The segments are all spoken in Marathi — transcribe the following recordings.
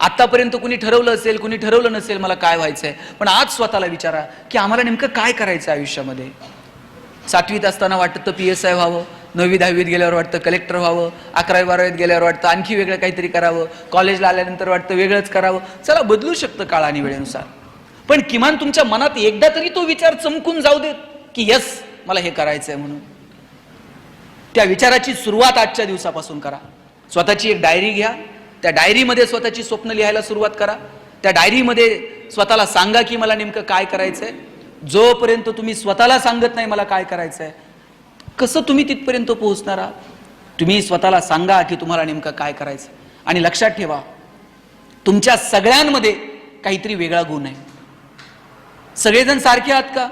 आतापर्यंत कुणी ठरवलं असेल, कुणी ठरवलं नसेल मला काय व्हायचंय, पण आज स्वतःला विचारा की आम्हाला नेमकं काय करायचं आयुष्यामध्ये. 7वीत असताना वाटतं PSI व्हावं, 9वी 10वीत गेल्यावर वाटतं कलेक्टर व्हावं, 11वी 12वीत गेल्यावर वाटतं आणखी वेगळं काहीतरी करावं, कॉलेजला आल्यानंतर वाटतं वेगळंच करावं. चला, बदलू शकतं काळ आणि वेळेनुसार, पण किमान तुमच्या मनात एकदा तरी तो विचार चमकून जाऊ देत की यस, मला हे करायचंय म्हणून. त्या विचाराची सुरुवात आजच्या दिवसापासून करा. स्वतःची एक डायरी घ्या, त्या डायरीमध्ये स्वतःची स्वप्न लिहायला सुरुवात करा. त्या डायरीमध्ये स्वतःला सांगा की मला नेमकं काय करायचंय. जोपर्यंत तुम्ही स्वतःला सांगत नाही मला काय करायचंय, कसं तुम्ही तिथपर्यंत पोहोचणार आहात. तुम्ही स्वतःला सांगा की तुम्हाला नेमकं काय करायचं. आणि लक्षात ठेवा, तुमच्या सगळ्यांमध्ये काहीतरी वेगळा गुण आहे. सगळेजण सारखे आहात का?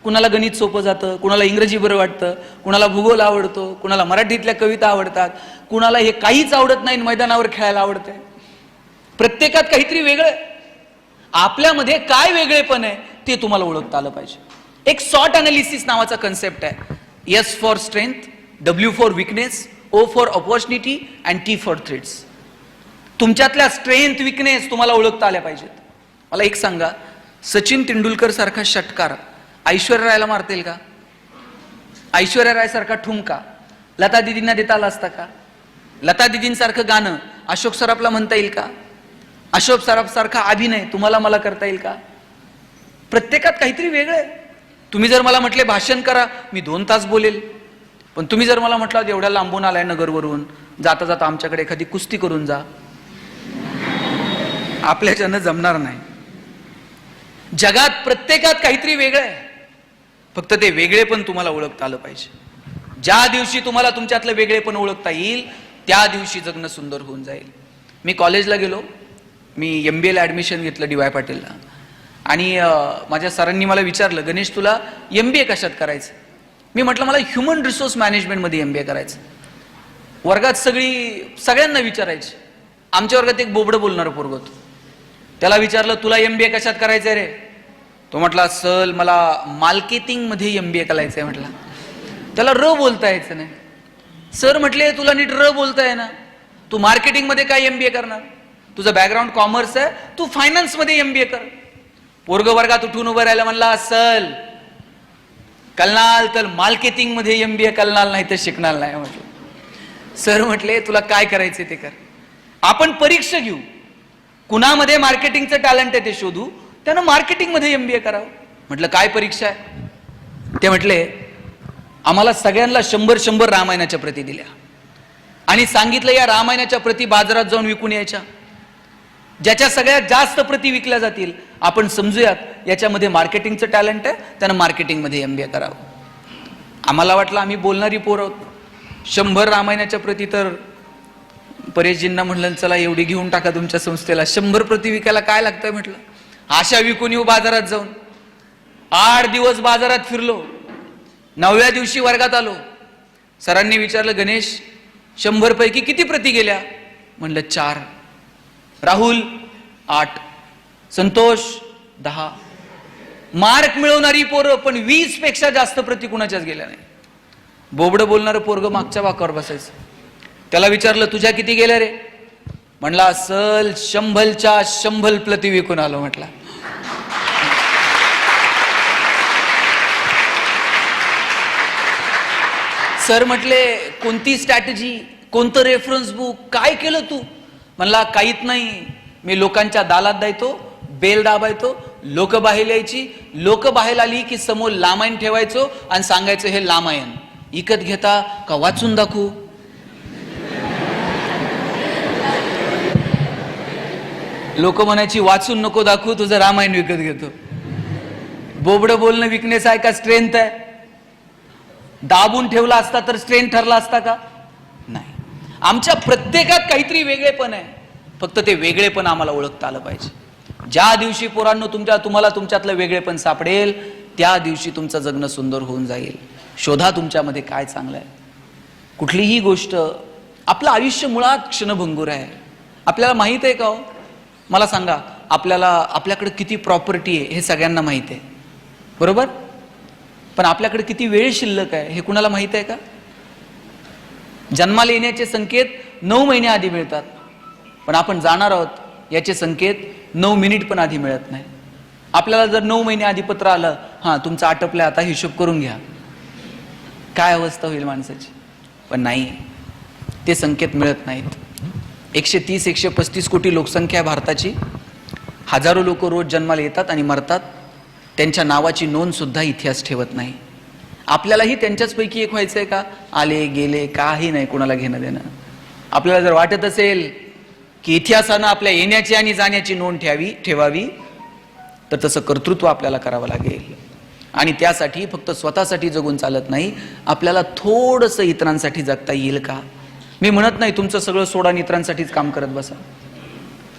कुणाला गणित सोपं जातं, कुणाला इंग्रजी बरं वाटतं, कुणाला भूगोल आवडतो, कुणाला मराठीतल्या कविता आवडतात, कुणाला हे काहीच आवडत नाही, मैदानावर खेळायला आवडते. प्रत्येकात काहीतरी वेगळं. आपल्यामध्ये काय वेगळेपण आहे ते तुम्हाला ओळखता आलं पाहिजे. एक सॉर्ट अनालिसिस नावाचा कन्सेप्ट आहे. S for strength, W for weakness, O for opportunity and T for threats. तुमच्यातल्या स्ट्रेंथ, विकनेस तुम्हाला ओळखता आल्या पाहिजेत. मला एक सांगा, सचिन तेंडुलकर सारखा षटकार ऐश्वर्या रायला मारतील का? ऐश्वर्या राय सारखा ठुमका लता दिदींना देता आला असता का? लता दिदींसारखं गाणं अशोक सराफला म्हणता येईल का? अशोक सराफ सारखा अभिनय तुम्हाला मला करता येईल का? प्रत्येकात काहीतरी वेगळं आहे. तुम्ही जर मला म्हटले भाषण करा, मी 2 तास बोलेल. पण तुम्ही जर मला म्हटलं एवढ्या लांबून आलाय नगरवरून, जाता जाता आमच्याकडे एखादी कुस्ती करून जा, आपल्याच्यानं जमणार नाही. जगात प्रत्येकात काहीतरी वेगळं आहे. फक्त ते वेगळेपण तुम्हाला ओळखता आलं पाहिजे. ज्या दिवशी तुम्हाला तुमच्यातलं वेगळेपण ओळखता येईल त्या दिवशी जगणं सुंदर होऊन जाईल. मी कॉलेजला गेलो, मी MBA ला ऍडमिशन घेतलं DY पाटीलला. आणि माझ्या सरांनी मला विचारलं, गणेश तुला MBA कशात करायचं? मी म्हटलं मला ह्युमन रिसोर्स मॅनेजमेंटमध्ये MBA करायचं. वर्गात सगळ्यांना विचारायचे. आमच्या वर्गात एक बोबडं बोलणारं पोरगं होतं. त्याला विचारलं तुला MBA कशात करायचंय रे? तो म्हटला सर मला मार्केटिंग मध्ये MBA करायचंय. म्हटला त्याला र बोलता यायचं नाही. सर म्हटले तुला नीट र बोलता आहे ना, तू मार्केटिंग मध्ये काय MBA करणार? तुझं बॅकग्राऊंड कॉमर्स आहे, तू फायनान्स मध्ये MBA कर. पोरग वर्गात उठून उभं राहिलं, म्हणला सर कलनाल तर मार्केटिंग मध्ये MBA कलनाल नाही तर शिकणार नाही. म्हटलं सर म्हटले तुला काय करायचे ते कर, आपण परीक्षा घेऊ, कुणामध्ये मार्केटिंगचं टॅलेंट आहे ते शोधू, त्यानं मार्केटिंग मध्ये MBA करावं. म्हटलं काय परीक्षा आहे? ते म्हटले आम्हाला सगळ्यांना 100 रामायणाच्या प्रती दिल्या आणि सांगितलं या रामायणाच्या प्रती बाजारात जाऊन विकून यायच्या. ज्याच्या सगळ्यात जास्त प्रती विकल्या जातील आपण समजूयात याच्यामध्ये मार्केटिंगचं टॅलेंट आहे, त्यानं मार्केटिंग मध्ये MBA करावं. आम्हाला वाटलं आम्ही बोलणारी पोर आहोत. 100 रामायणाच्या प्रती तर परेशजींना म्हणलं चला एवढी घेऊन टाका तुमच्या संस्थेला, 100 प्रती विकायला काय लागतंय म्हटलं. अशा विकून येऊ बाजारात जाऊन. 8 दिवस बाजारात फिरलो. 9व्या दिवशी वर्गात आलो. सरांनी विचारलं गणेश 100 पैकी किती प्रती गेल्या? म्हणलं 4. राहुल 8, संतोष 10. मार्क मिळवणारी पोरं पण 20 पेक्षा जास्त प्रती कुणाच्याच गेल्या नाही. बोबडं बोलणारं पोरग मागच्या वाकावर बसायचं. त्याला विचारलं तुझ्या किती गेल्या रे? म्हणला सल 100च्या 100 प्रती विकून आलो. म्हटला सर म्हटले कोणती स्ट्रॅटेजी, कोणतं रेफरन्स बुक, काय केलं तू? म्हणला काहीच नाही, मी लोकांच्या दालात द्यायचो, बेल दाबायचो, लोक बाहेर यायची, लोक बाहेर आली की समोर लामायण ठेवायचो आणि सांगायचं हे लामायण इकत घेता का वाचून दाखवू? लोक म्हणायची वाचून नको दाखवू, तुझं रामायण विकत घेतो. बोबडं बोलणं विकनेस आहे का स्ट्रेंथ आहे? दाबून ठेवला असता तर स्ट्रेंथ ठरला असता का? नाही. आमच्या प्रत्येकात काहीतरी वेगळेपण आहे, फक्त ते वेगळेपण आम्हाला ओळखता आलं पाहिजे. ज्या दिवशी पोरांनो तुम्हाला तुमच्यातलं वेगळेपण सापडेल त्या दिवशी तुमचं जगणं सुंदर होऊन जाईल. शोधा तुमच्यामध्ये काय चांगलं आहे. कुठलीही गोष्ट, आपलं आयुष्य मुळात क्षणभंगूर आहे. आपल्याला माहित आहे का हो? मला सांगा, आपल्याकडे किती प्रॉपर्टी आहे हे सगळ्यांना माहित आहे, बरोबर? पण आपल्याकडे किती वेळ शिल्लक आहे हे कुणाला माहित आहे का? जन्माला येण्याचे संकेत 9 महिने आधी मिळतात, पण आपण जाणार आहोत याचे संकेत 9 मिनिट पण आधी मिळत नाही. आपल्याला जर 9 महिने आधी पत्र आलं, हां तुमचं आटपलं आता हिशोब करून घ्या, काय अवस्था होईल माणसाची. पण नाही, ते संकेत मिळत नाहीत. 130-135 कोटी लोकसंख्या भारताची. हजारो लोक रोज जन्माला येतात आणि मरतात. त्यांच्या नावाची नोंद सुद्धा इतिहास ठेवत नाही. आपल्यालाही त्यांच्याचपैकी एक व्हायचंय का? आले गेले काही नाही कोणाला घेणं देणं. आपल्याला जर वाटत असेल की इतिहासानं आपल्या येण्याची आणि जाण्याची नोंद ठेवावी तर तसं कर्तृत्व आपल्याला करावं लागेल. आणि त्यासाठी फक्त स्वतःसाठी जगून चालत नाही, आपल्याला थोडंसं इतरांसाठी जगता येईल का? मी म्हणत नाही तुमचं सगळं सोडा आणि इतरांसाठीच काम करत बसा,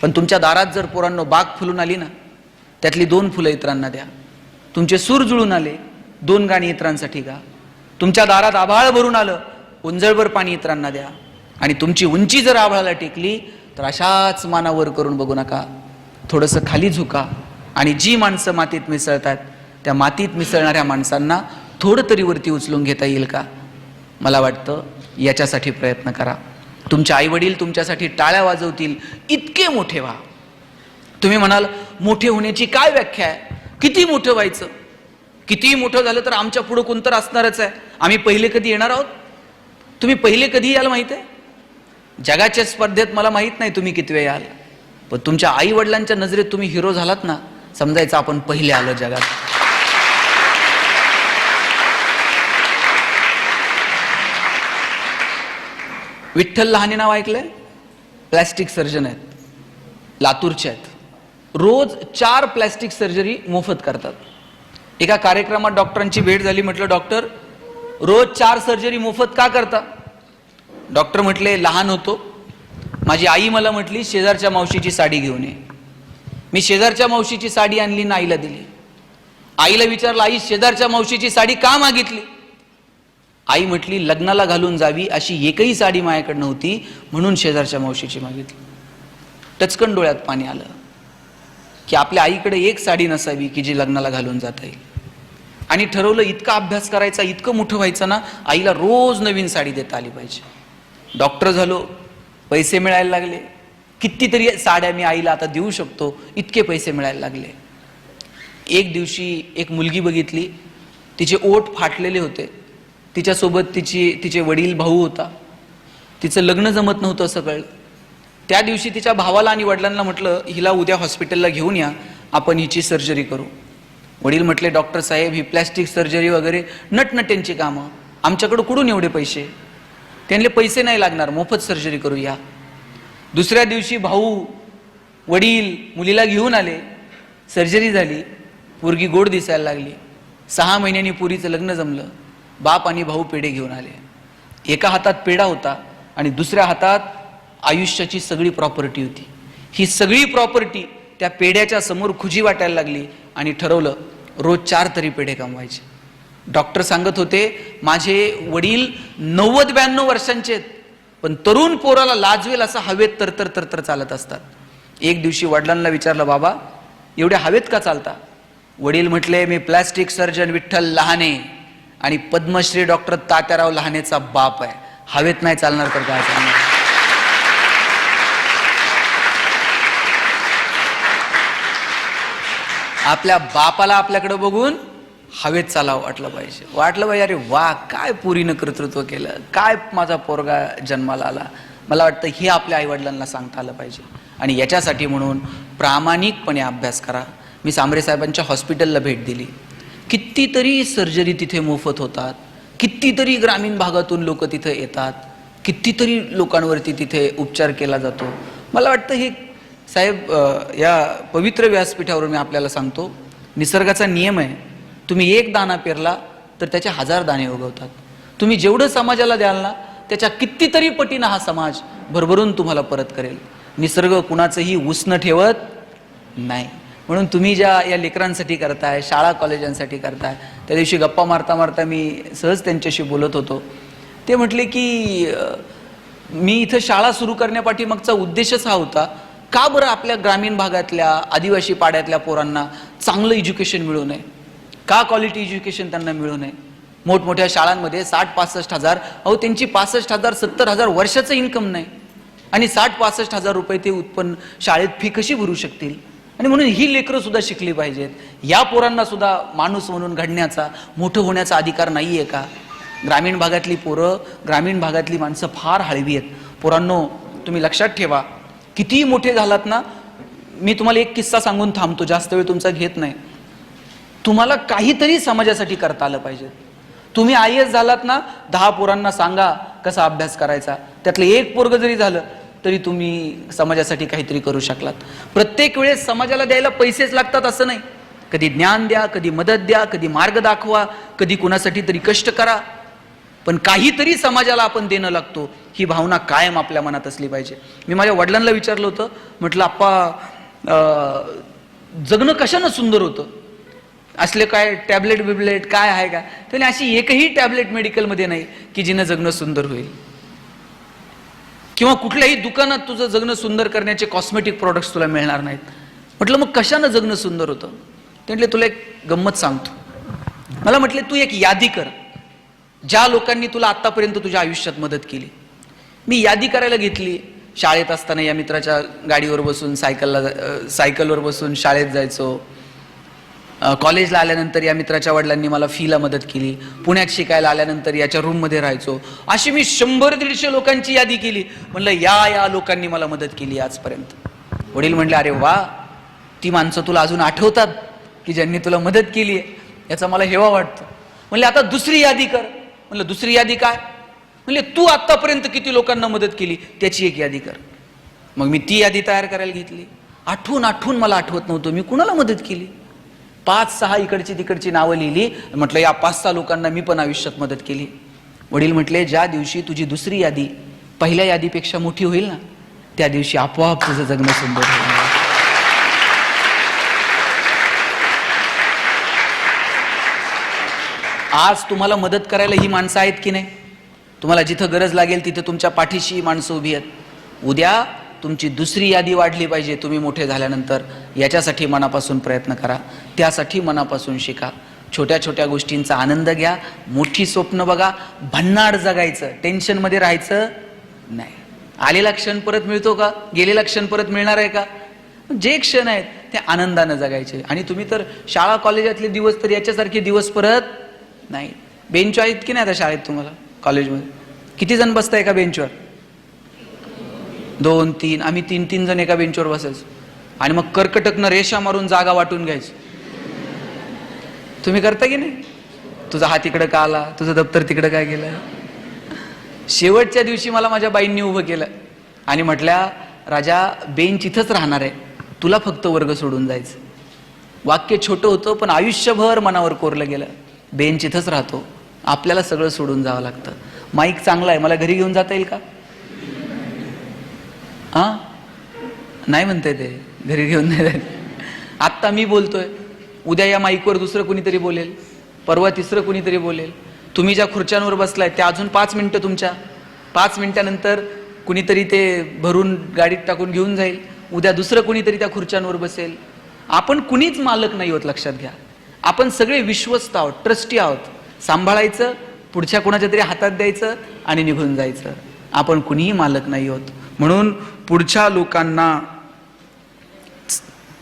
पण तुमच्या दारात जर पोरांनो बाग फुलून आली ना, त्यातली 2 फुलं इतरांना द्या. तुमचे सूर जुळून आले, 2 गाणी इतरांसाठी गा. तुमच्या दारात आभाळ भरून आलं, उंजळभर पाणी इतरांना द्या. आणि तुमची उंची जर आभाळाला टेकली तर अशाच मानावर करून बघू नका, थोडंसं खाली झुका. आणि जी माणसं मातीत मिसळतात त्या मातीत मिसळणाऱ्या माणसांना थोडं तरी वरती उचलून घेता येईल का? मला वाटतं याच्यासाठी प्रयत्न करा. तुमचे आईवडील तुमच्यासाठी टाळ्या वाजवतील, इतके मोठे व्हा. तुम्ही म्हणाल मोठे होण्याची काय व्याख्या आहे? किती मोठं व्हायचं? किती मोठं झालं तर आमच्या पुढं कोणतर असणारच आहे. आम्ही पहिले कधी येणार आहोत? तुम्ही पहिले कधी याल माहित आहे? जगाच्या स्पर्धेत मला माहित नाही तुम्ही किती वेळ याल, पण तुमच्या आई वडिलांच्या नजरेत तुम्ही हिरो झालात ना, समजायचं आपण पहिले आलो जगात. विठ्ठल लहाने नाव ऐकलंय? प्लॅस्टिक सर्जन आहेत, लातूरचे आहेत. रोज 4 प्लॅस्टिक सर्जरी मोफत करतात. एका कार्यक्रमात डॉक्टरांची भेट झाली. म्हटलं डॉक्टर, रोज 4 सर्जरी मोफत का करता? डॉक्टर म्हटले, लहान होतो माझी आई मला म्हटली शेजारच्या मावशीची साडी घेऊन ये. मी शेजारच्या मावशीची साडी आणली ना आईला दिली. आईला विचारलं, आई शेजारच्या मावशीची साडी का मागितली? आई म्हटली, लग्नाला घालून जावी अशी एकही साडी माझ्याकडे नव्हती म्हणून शेजारच्या मावशीची मागितली. टचकन डोळ्यात पाणी आलं की आपल्या आईकडे एक साडी नसावी की जी लग्नाला घालून जाता येईल. आणि ठरवलं इतका अभ्यास करायचा, इतकं मोठं व्हायचं ना, आईला रोज नवीन साडी देता आली पाहिजे. डॉक्टर झालो, पैसे मिळायला लागले, कितीतरी साड्या मी आईला आता देऊ शकतो इतके पैसे मिळायला लागले. एक दिवशी एक मुलगी बघितली, तिचे ओठ फाटलेले होते, तिच्यासोबत तिचे वडील भाऊ होता. तिचं लग्न जमत नव्हतं असं कळलं. त्या दिवशी तिच्या भावाला आणि वडिलांना म्हटलं, हिला उद्या हॉस्पिटलला घेऊन या, आपण हिची सर्जरी करू. वडील म्हटले, डॉक्टर साहेब ही प्लॅस्टिक सर्जरी वगैरे नटनट्यांची कामं, आमच्याकडं कुठून एवढे पैसे? त्यांना पैसे नाही लागणार, मोफत सर्जरी करूया. दुसऱ्या दिवशी भाऊ वडील मुलीला घेऊन आले, सर्जरी झाली, पोरगी गोड दिसायला लागली. 6 महिन्यांनी पोरीचं लग्न जमलं. बाप आणि भाऊ पेढे घेऊन आले. एका हातात पेढा होता आणि दुसऱ्या हातात आयुष्याची सगळी प्रॉपर्टी होती. ही सगळी प्रॉपर्टी त्या पेढ्याच्या समोर खुजी वाटायला लागली आणि ठरवलं रोज 4 तरी पेढे कमवायचे. डॉक्टर सांगत होते, माझे वडील 90-92 वर्षांचे आहेत, पण तरुण पोराला लाजवेल असं हवेत तरतर तरतर चालत असतात. एक दिवशी वडिलांना विचारलं, बाबा एवढ्या हवेत का चालता? वडील म्हटले, मी प्लॅस्टिक सर्जन विठ्ठल लहाने आणि पद्मश्री डॉक्टर तात्याराव लहानेचा बाप आहे, हवेत नाही चालणार तर काय चालणार? आपल्या बापाला आपल्याकडे बघून हवेत चालावं वाटलं पाहिजे. अरे वा, काय पुरीनं कर्तृत्व केलं, काय माझा पोरगा जन्माला आला. मला वाटतं हे आपल्या आईवडिलांना सांगता आलं पाहिजे. आणि याच्यासाठी म्हणून प्रामाणिकपणे अभ्यास करा. मी सांबरे साहेबांच्या हॉस्पिटलला भेट दिली. कितीतरी सर्जरी तिथे मोफत होतात, कितीतरी ग्रामीण भागातून लोक तिथे येतात, कितीतरी लोकांवरती तिथे उपचार केला जातो. मला वाटतं हे साहेब, या पवित्र व्यासपीठावर मी आपल्याला सांगतो, निसर्गाचा नियम आहे, तुम्ही 1 दाणा पेरला तर त्याचे 1000 दाणे उगवतात. तुम्ही जेवढं समाजाला द्याल ना, त्याच्या कितीतरी पटीनं हा समाज भरभरून तुम्हाला परत करेल. निसर्ग कुणाचंही उसनं ठेवत नाही. म्हणून तुम्ही ज्या या लेकरांसाठी करताय, शाळा कॉलेजांसाठी करताय, त्या दिवशी गप्पा मारता मारता मी सहज त्यांच्याशी बोलत होतो. ते म्हटले की मी इथं शाळा सुरू करण्यापाठीमागचा उद्देशच हा होता, का बरं आपल्या ग्रामीण भागातल्या आदिवासी पाड्यातल्या पोरांना चांगलं एज्युकेशन मिळू नये, का क्वालिटी एज्युकेशन त्यांना मिळू नये. मोठमोठ्या शाळांमध्ये 60-65 हजार, अहो त्यांची 65,000-70,000 वर्षाचं इन्कम नाही. आणि 60-65 हजार रुपये ते उत्पन्न शाळेत फी कशी भरू शकतील? आणि म्हणून ही लेकरं सुद्धा शिकली पाहिजेत. या पोरांना सुद्धा माणूस म्हणून घडण्याचा, मोठं होण्याचा अधिकार नाही आहे का? ग्रामीण भागातली पोरं, ग्रामीण भागातली माणसं फार हळवी आहेत. पोरांनो, तुम्ही लक्षात ठेवा, कितीही मोठे झालात ना, मी तुम्हाला एक किस्सा सांगून थांबतो, जास्त वेळ तुमचा घेत नाही. तुम्हाला काहीतरी समाजासाठी करता आलं पाहिजे. तुम्ही IAS झालात ना, 10 पोरांना सांगा कसा अभ्यास करायचा, त्यातलं एक पोरग जरी झालं तरी तुम्ही समाजासाठी काहीतरी करू शकलात. प्रत्येक वेळेस समाजाला द्यायला पैसेच लागतात असं नाही. कधी ज्ञान द्या, कधी मदत द्या, कधी मार्ग दाखवा, कधी कुणासाठी तरी कष्ट करा, पण काहीतरी समाजाला आपण देणं लागतो, ही भावना कायम आपल्या मनात असली पाहिजे. मी माझ्या वडिलांना विचारलं होतं, म्हटलं आप्पा जगणं कशानं सुंदर होतं, असले काय टॅबलेट बिबलेट काय आहे का? त्याने अशी एकही टॅबलेट मेडिकलमध्ये नाही की जिनं जगणं सुंदर होईल, किंवा कुठल्याही दुकानात तुझं जगणं सुंदर करण्याचे कॉस्मेटिक प्रोडक्ट्स तुला मिळणार नाहीत. म्हटलं मग कशानं जगणं सुंदर होतं? ते म्हटले तुला एक गंमत सांगतो. मला म्हटले तू एक यादी कर, ज्या लोकांनी तुला आतापर्यंत तुझ्या आयुष्यात मदत केली. मी यादी करायला घेतली. शाळेत असताना या मित्राच्या गाडीवर बसून सायकलवर बसून शाळेत जायचो. कॉलेजला आल्यानंतर या मित्राच्या वडिलांनी मला फीला मदत केली. पुण्यात शिकायला आल्यानंतर याच्या रूममध्ये राहायचो. अशी मी 100-150 लोकांची यादी केली. म्हणलं या लोकांनी मला मदत केली आजपर्यंत. वडील म्हणले अरे वा, ती माणसं तुला अजून आठवतात की ज्यांनी तुला मदत केली आहे, याचा मला हेवा वाटतो. म्हणले आता दुसरी यादी कर. म्हणलं दुसरी यादी काय? म्हणले तू आतापर्यंत किती लोकांना मदत केली त्याची एक यादी कर. मग मी ती यादी तयार करायला घेतली. आठवून मला आठवत नव्हतं मी कुणाला मदत केली. 5-6 इकडची तिकडची नावं लिहिली. म्हटलं या 5-6 लोकांना मी पण आयुष्यात मदत केली. वडील म्हटले ज्या दिवशी तुझी दुसरी यादी पहिल्या यादीपेक्षा मोठी होईल ना, त्या दिवशी आपोआप तुझं जगणं सुंदर होईल. आज तुम्हाला मदत करायला ही माणसं आहेत की नाही? तुम्हाला जिथं गरज लागेल तिथं तुमच्या पाठीशी ही माणसं उभी आहेत. उद्या तुमची दुसरी यादी वाढली पाहिजे तुम्ही मोठे झाल्यानंतर. याच्यासाठी मनापासून प्रयत्न करा, त्यासाठी मनापासून शिका. छोट्या छोट्या गोष्टींचा आनंद घ्या, मोठी स्वप्न बघा, भन्नाड जगायचं, टेन्शनमध्ये राहायचं नाही. आलेला क्षण परत मिळतो का? गेलेला क्षण परत मिळणार आहे का? जे क्षण आहेत ते आनंदानं जगायचे. आणि तुम्ही तर शाळा कॉलेजातले दिवस तर याच्यासारखे दिवस परत नाही. बेंच आहेत की नाही आता शाळेत तुम्हाला? कॉलेजमध्ये किती जण बसता एका बेंचवर? 2-3. आम्ही 3-3 जण एका बेंचवर बसायचो आणि मग कर्कटकनं रेषा मारून जागा वाटून घ्यायची. तुम्ही करता की नाही? तुझा हात इकडं का आला, तुझं दप्तर तिकडं काय गेलं. शेवटच्या दिवशी मला माझ्या बाईंनी उभं केलं आणि म्हटल्या राजा बेंच इथंच राहणार आहे, तुला फक्त वर्ग सोडून जायचं. वाक्य छोटं होतं पण आयुष्यभर मनावर कोरलं गेलं. बेंच इथंच राहतो, आपल्याला सगळं सोडून जावं लागतं. माईक चांगला आहे, मला घरी घेऊन जाता येईल का? नाही म्हणते ते, घरी घेऊन नाही. आत्ता मी बोलतोय, उद्या या माईकवर दुसरं कुणीतरी बोलेल, परवा तिसरं कुणीतरी बोलेल. तुम्ही ज्या खुर्च्यांवर बसलाय त्या अजून 5 मिनिटं तुमच्या, 5 मिनिटानंतर कुणीतरी ते भरून गाडीत टाकून घेऊन जाईल. उद्या दुसरं कुणीतरी त्या खुर्च्यांवर बसेल. आपण कुणीच मालक नाही होत, लक्षात घ्या. आपण सगळे विश्वस्त आहोत, ट्रस्टी आहोत. सांभाळायचं, पुढच्या कोणाच्या तरी हातात द्यायचं आणि निघून जायचं. आपण कुणीही मालक नाही होत. म्हणून पुढच्या लोकांना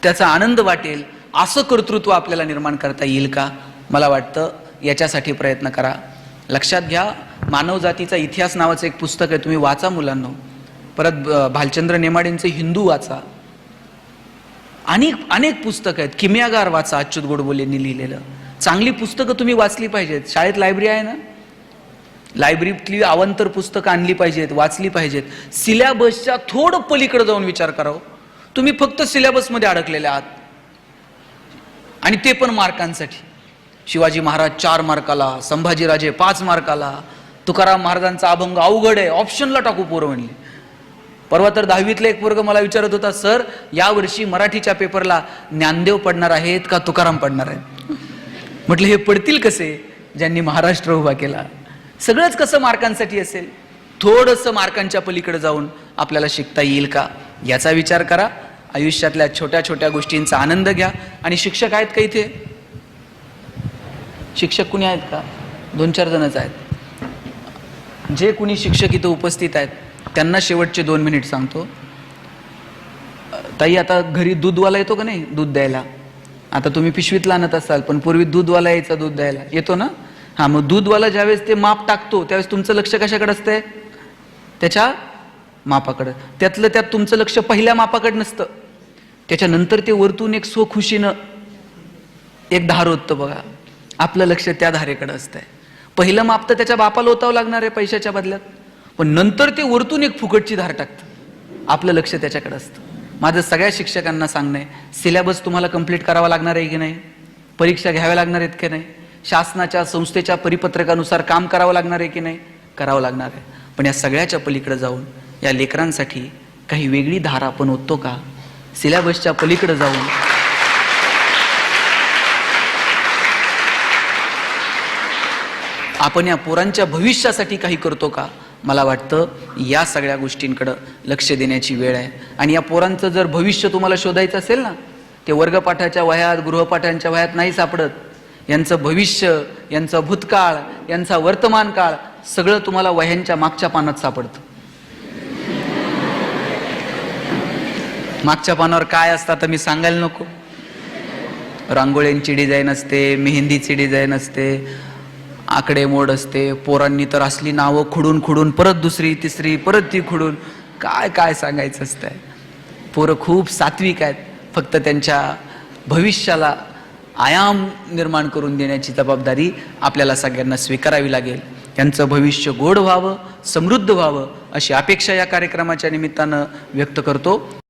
त्याचा आनंद वाटेल असं कर्तृत्व आपल्याला निर्माण करता येईल का? मला वाटतं याच्यासाठी प्रयत्न करा. लक्षात घ्या, मानवजातीचा इतिहास नावाचं एक पुस्तक आहे, तुम्ही वाचा मुलांनो. परत भालचंद्र नेमाडेंचं हिंदू वाचा. अनेक पुस्तकं आहेत. किमयागार वाचा, अच्युत गोडबोलेंनी लिहिलेलं. चांगली पुस्तकं तुम्ही वाचली पाहिजेत. शाळेत लायब्ररी आहे ना, लायब्ररीतली अवांतर पुस्तकं आणली पाहिजेत, वाचली पाहिजेत. सिलेबसच्या थोडं पलीकडे जाऊन विचार करावं. तुम्ही फक्त सिलेबसमध्ये अडकलेले आहात आणि ते पण मार्कांसाठी. शिवाजी महाराज 4 मार्काला, संभाजीराजे 5 मार्काला, तुकाराम महाराजांचा अभंग अवघड आहे, ऑप्शनला टाकू पोरं म्हणले. परवा तर 10वीतला एक वर्ग मला विचारत होता, सर यावर्षी मराठीच्या पेपरला ज्ञानदेव पडणार आहेत का तुकाराम पडणार आहेत? म्हटलं हे पडतील कसे ज्यांनी महाराष्ट्र उभा केला. सगळंच कसं मार्कांसाठी असेल? थोडंसं मार्कांच्या पलीकडे जाऊन आपल्याला शिकता येईल का याचा विचार करा. आयुष्यातल्या छोट्या छोट्या गोष्टींचा आनंद घ्या. आणि शिक्षक आहेत का इथे? शिक्षक कुणी आहेत का? 2-4 जणच आहेत. जे कुणी शिक्षक इथं उपस्थित आहेत त्यांना शेवटचे 2 मिनिट सांगतो. ताई, आता घरी दूधवाला येतो का नाही दूध द्यायला? आता तुम्ही पिशवीतला आणत असाल, पण पूर्वी दूधवाला यायचा दूध द्यायला, येतो ना? हा, मग दूधवाला ज्यावेळेस ते माप टाकतो त्यावेळेस तुमचं लक्ष कशाकडे असतंय? त्याच्या मापाकडं. त्यातलं त्यात तुमचं लक्ष पहिल्या मापाकडे नसतं, त्याच्यानंतर ते वरतून एक स्वखुशीनं एक धार होतं बघा, आपलं लक्ष त्या धारेकडे असतंय. पहिलं माप तर त्याच्या बापाला ओतावं लागणार आहे पैशाच्या बदल्यात, पण नंतर ते वरतून एक फुकटची धार टाकतं, आपलं लक्ष त्याच्याकडे असतं. माझं सगळ्या शिक्षकांना सांगणं आहे, सिलेबस तुम्हाला कंप्लीट करावा लागणार आहे की नाही? परीक्षा घ्याव्या लागणार आहेत की नाही? शासनाच्या संस्थेच्या परिपत्रकानुसार काम करावं लागणार आहे की नाही? करावं लागणार आहे. पण या सगळ्याच्या पलीकडे जाऊन या लेकरांसाठी काही वेगळी धार आपण ओततो का? सिलेबसच्या पलीकडे जाऊन आपण या पोरांच्या भविष्यासाठी काही करतो का? मला वाटतं या सगळ्या गोष्टींकडे लक्ष देण्याची वेळ आहे. आणि या पोरांचं जर भविष्य तुम्हाला शोधायचं असेल ना, ते वर्गपाठाच्या वह्यात, गृहपाठांच्या वह्यात नाही सापडत. यांचं भविष्य, यांचा भूतकाळ, यांचा वर्तमान काळ सगळं तुम्हाला वह्यांच्या मागच्या पानात सापडतं. मागच्या पानावर काय असतं तर मी सांगायला नको. रांगोळ्यांची डिझाईन असते, मेहंदीची डिझाईन असते, आकडेमोड असते. पोरांनी तर असली नावं खुडून खुडून परत दुसरी तिसरी परत ती खुडून काय काय सांगायचं असतंय. पोरं खूप सात्विक आहेत, फक्त त्यांच्या भविष्याला आयाम निर्माण करून देण्याची जबाबदारी आपल्याला सगळ्यांना स्वीकारावी लागेल. त्यांचं भविष्य गोड व्हावं, समृद्ध व्हावं अशी अपेक्षा या कार्यक्रमाच्या निमित्तानं व्यक्त करतो.